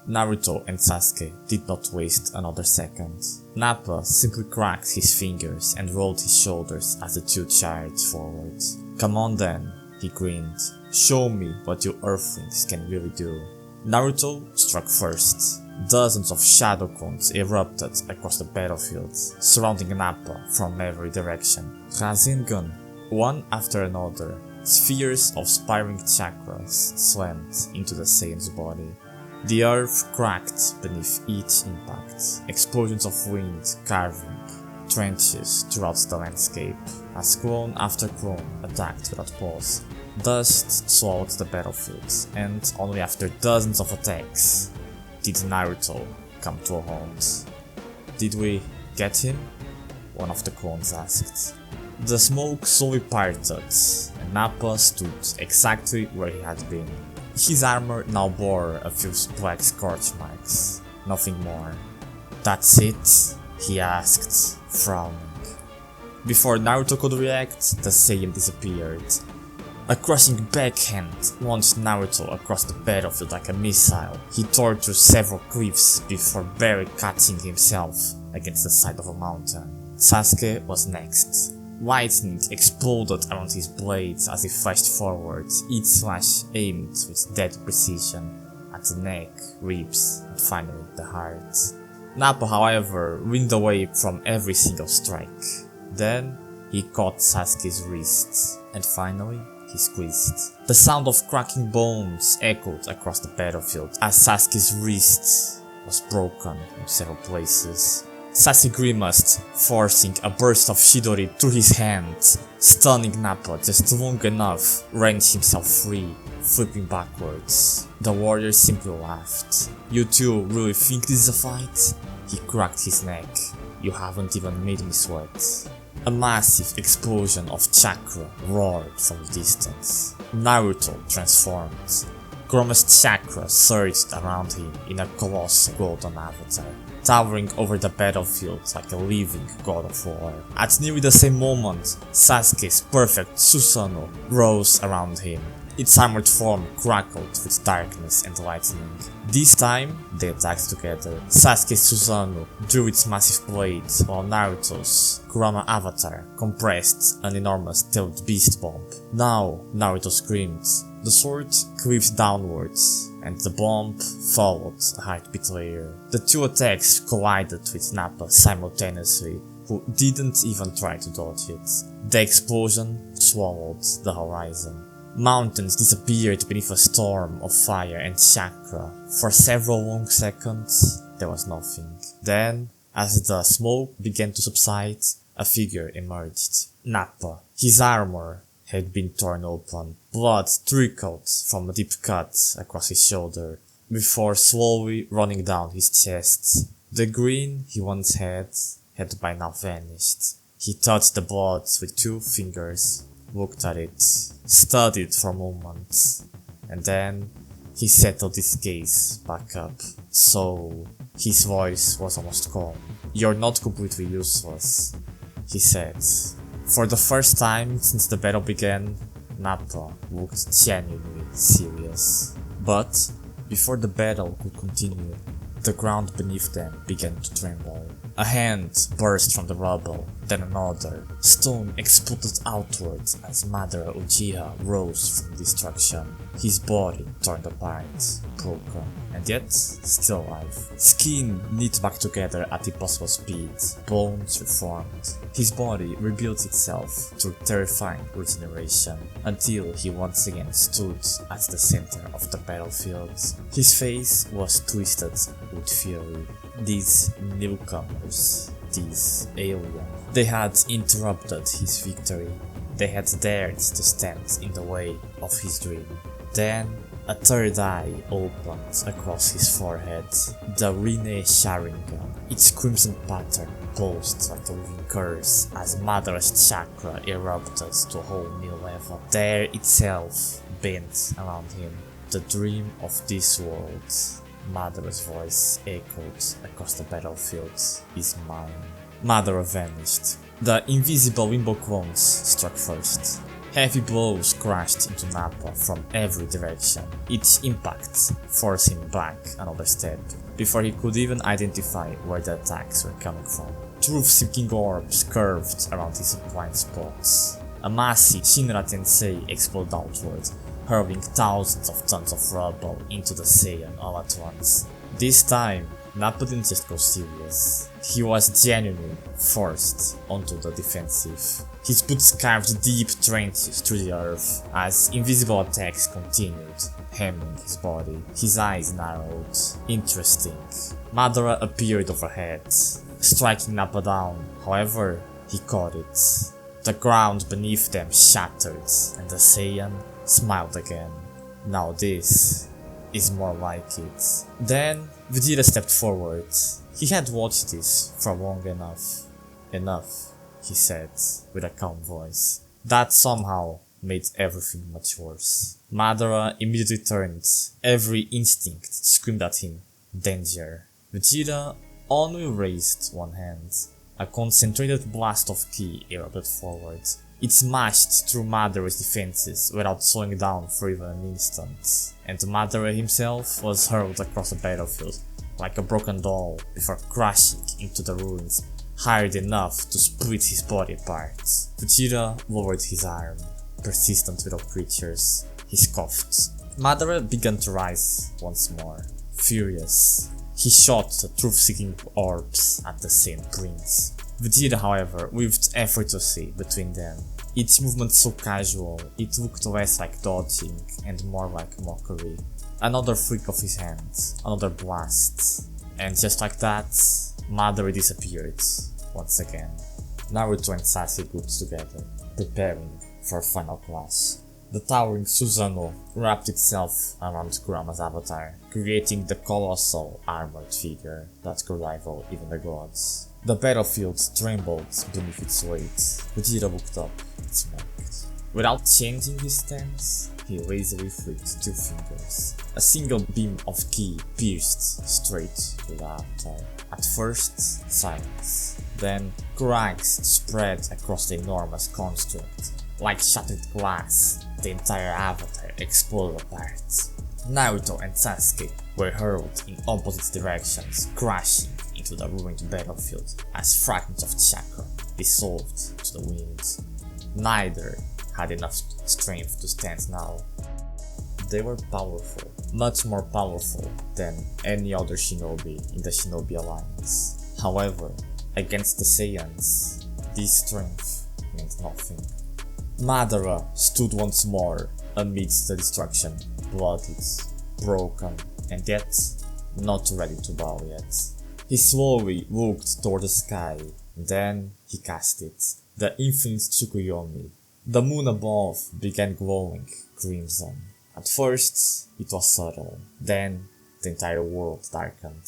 Naruto and Sasuke did not waste another second. Nappa simply cracked his fingers and rolled his shoulders as the two charged forward. "Come on then," he grinned. "Show me what you Earthlings can really do." Naruto struck first. Dozens of shadow cones erupted across the battlefield, surrounding Nappa from every direction. Rasengan, one after another, spheres of spiraling chakras slammed into the Saiyan's body. The earth cracked beneath each impact, explosions of wind carving trenches throughout the landscape, as clone after clone attacked without pause. Dust swallowed the battlefield, and only after dozens of attacks did Naruto come to a halt. "Did we get him?" one of the clones asked. The smoke slowly parted, and Nappa stood exactly where he had been. His armor now bore a few black scorch marks, nothing more. "That's it?" he asked, frowning. Before Naruto could react, the Saiyan disappeared. A crushing backhand launched Naruto across the battlefield like a missile. He tore through several cliffs before barely catching himself against the side of a mountain. Sasuke was next. Lightning exploded around his blades as he flashed forward, each slash aimed with deadly precision at the neck, ribs, and finally the heart. Nappa, however, ran away from every single strike. Then he caught Sasuke's wrist, and finally he squeezed. The sound of cracking bones echoed across the battlefield as Sasuke's wrist was broken in several places. Sasuke grimaced, forcing a burst of Chidori through his hand, stunning Nappa just long enough to wrench himself free, flipping backwards. The warrior simply laughed. "You two really think this is a fight?" He cracked his neck. "You haven't even made me sweat." A massive explosion of chakra roared from the distance. Naruto transformed. Kurama's chakra surged around him in a colossal golden avatar, towering over the battlefield like a living god of war. At nearly the same moment, Sasuke's perfect Susanoo rose around him. Its armored form crackled with darkness and lightning. This time, they attacked together. Sasuke's Susanoo drew its massive blade, while Naruto's Kurama avatar compressed an enormous tailed beast bomb. Now, Naruto screamed. The sword cleaved downwards, and the bomb followed a heartbeat layer. The two attacks collided with Nappa simultaneously, who didn't even try to dodge it. The explosion swallowed the horizon. Mountains disappeared beneath a storm of fire and chakra. For several long seconds, there was nothing. Then, as the smoke began to subside, a figure emerged. Nappa. His armor had been torn open. Blood trickled from a deep cut across his shoulder, before slowly running down his chest. The grin he once had by now vanished. He touched the blood with 2 fingers, looked at it, studied for a moment, and then he settled his gaze back up. "So," his voice was almost calm. "You're not completely useless," he said. For the first time since the battle began, Nappa looked genuinely serious. But before the battle could continue, the ground beneath them began to tremble. A hand burst from the rubble, then another. Stone exploded outward as Madara Uchiha rose from destruction, his body torn apart, broken, and yet still alive. Skin knit back together at impossible speed, bones reformed. His body rebuilt itself through terrifying regeneration, until he once again stood at the center of the battlefield. His face was twisted with fury. These newcomers, these aliens, they had interrupted his victory. They had dared to stand in the way of his dream. Then, a third eye opened across his forehead, the Rinne-Sharingan. Its crimson pattern pulsed like a living curse as Madara's chakra erupted to a whole new level. The air itself bent around him, the dream of this world. Madara's voice echoed across the battlefield. "Is mine." Madara vanished. The invisible Limbo clones struck first. Heavy blows crashed into Nappa from every direction, each impact forcing him back another step, before he could even identify where the attacks were coming from. Truth-seeking orbs curved around his blind spots. A massive Shinra Tensei exploded outward, hurling thousands of tons of rubble into the Saiyan all at once. This time, Nappa didn't just go serious. He was genuinely forced onto the defensive. His boots carved deep trenches through the earth as invisible attacks continued, hammering his body. His eyes narrowed. Interesting. Madara appeared overhead, striking Nappa down. However, he caught it. The ground beneath them shattered, and the Saiyan smiled again. Now this is more like it. Then Vegeta stepped forward. He had watched this for long enough. Enough, he said with a calm voice. That somehow made everything much worse. Madara immediately turned. Every instinct screamed at him, danger. Vegeta only raised one hand. A concentrated blast of ki erupted forward. It smashed through Madara's defenses without slowing down for even an instant, and Madara himself was hurled across the battlefield like a broken doll before crashing into the ruins hard enough to split his body apart. Vegeta lowered his arm, persistent with all creatures. He scoffed. Madara began to rise once more, furious. He shot the truth-seeking orbs at the Saiyan Prince. Vegeta, however, weaved effortlessly between them. Each movement so casual, it looked less like dodging and more like mockery. Another flick of his hand, another blast, and just like that, Madara disappeared once again. Naruto and Sasuke grouped together, preparing for a final clash. The towering Susanoo wrapped itself around Kurama's avatar, creating the colossal armored figure that could rival even the gods. The battlefield trembled beneath its weight. Vegeta looked up and smiled. Without changing his stance, he lazily flicked two fingers. A single beam of ki pierced straight through the avatar. At first, silence. Then, cracks spread across the enormous construct. Like shattered glass, the entire avatar exploded apart. Naruto and Sasuke were hurled in opposite directions, crashing into the ruined battlefield as fragments of chakra dissolved to the wind. Neither had enough strength to stand now. They were powerful, much more powerful than any other shinobi in the Shinobi Alliance. However, against the Saiyans, this strength meant nothing. Madara stood once more amidst the destruction, bloodied, broken, and yet not ready to bow yet. He slowly looked toward the sky, then he cast it, the Infinite Tsukuyomi. The moon above began glowing crimson. At first, it was subtle, then the entire world darkened,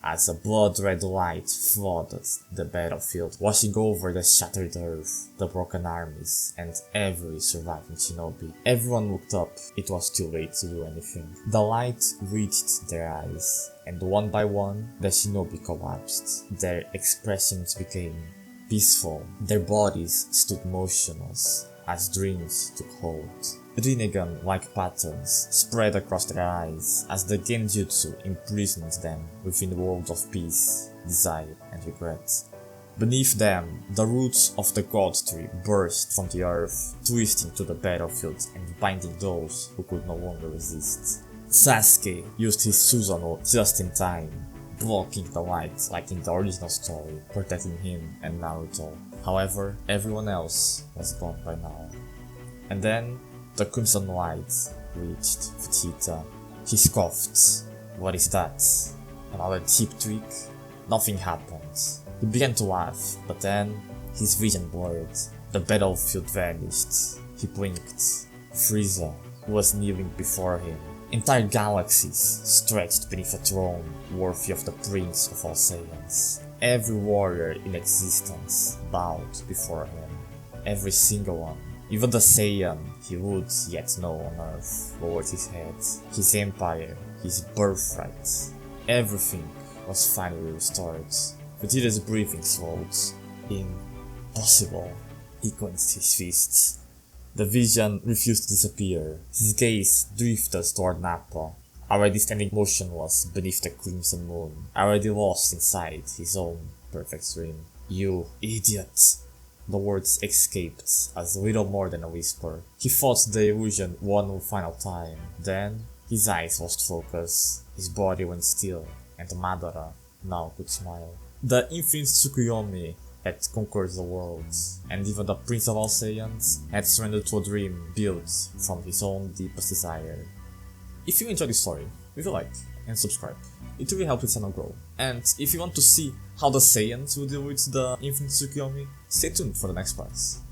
as a blood-red light flooded the battlefield, washing over the shattered earth, the broken armies, and every surviving shinobi. Everyone looked up. It was too late to do anything. The light reached their eyes, and one by one, the shinobi collapsed. Their expressions became peaceful. Their bodies stood motionless, as dreams took hold. Rinnegan-like patterns spread across their eyes as the genjutsu imprisoned them within a world of peace, desire, and regret. Beneath them, the roots of the God Tree burst from the earth, twisting to the battlefield and binding those who could no longer resist. Sasuke used his Susanoo just in time, blocking the light like in the original story, protecting him and Naruto. However, everyone else was gone by now. And then, the crimson light reached Vegeta. He scoffed. What is that? Another cheap trick? Nothing happened. He began to laugh, but then his vision blurred. The battlefield vanished. He blinked. Frieza was kneeling before him. Entire galaxies stretched beneath a throne worthy of the Prince of All Saiyans. Every warrior in existence bowed before him. Every single one. Even the Saiyan he would yet know on Earth lowered his head. His empire, his birthright, everything was finally restored. Vegeta's breathing slowed. Impossible. He clenched his fists. The vision refused to disappear. His gaze drifted toward Nappa, already standing motionless beneath the crimson moon, already lost inside his own perfect dream. "You idiot!" The words escaped as little more than a whisper. He fought the illusion one final time. Then, his eyes lost focus, his body went still, and Madara now could smile. The Infinite Tsukuyomi had conquered the world, and even the Prince of All Saiyans had surrendered to a dream built from his own deepest desire. If you enjoyed this story, leave a like and subscribe. It really helps the channel grow. And if you want to see how the Saiyans will deal with the Infinite Tsukuyomi, stay tuned for the next parts.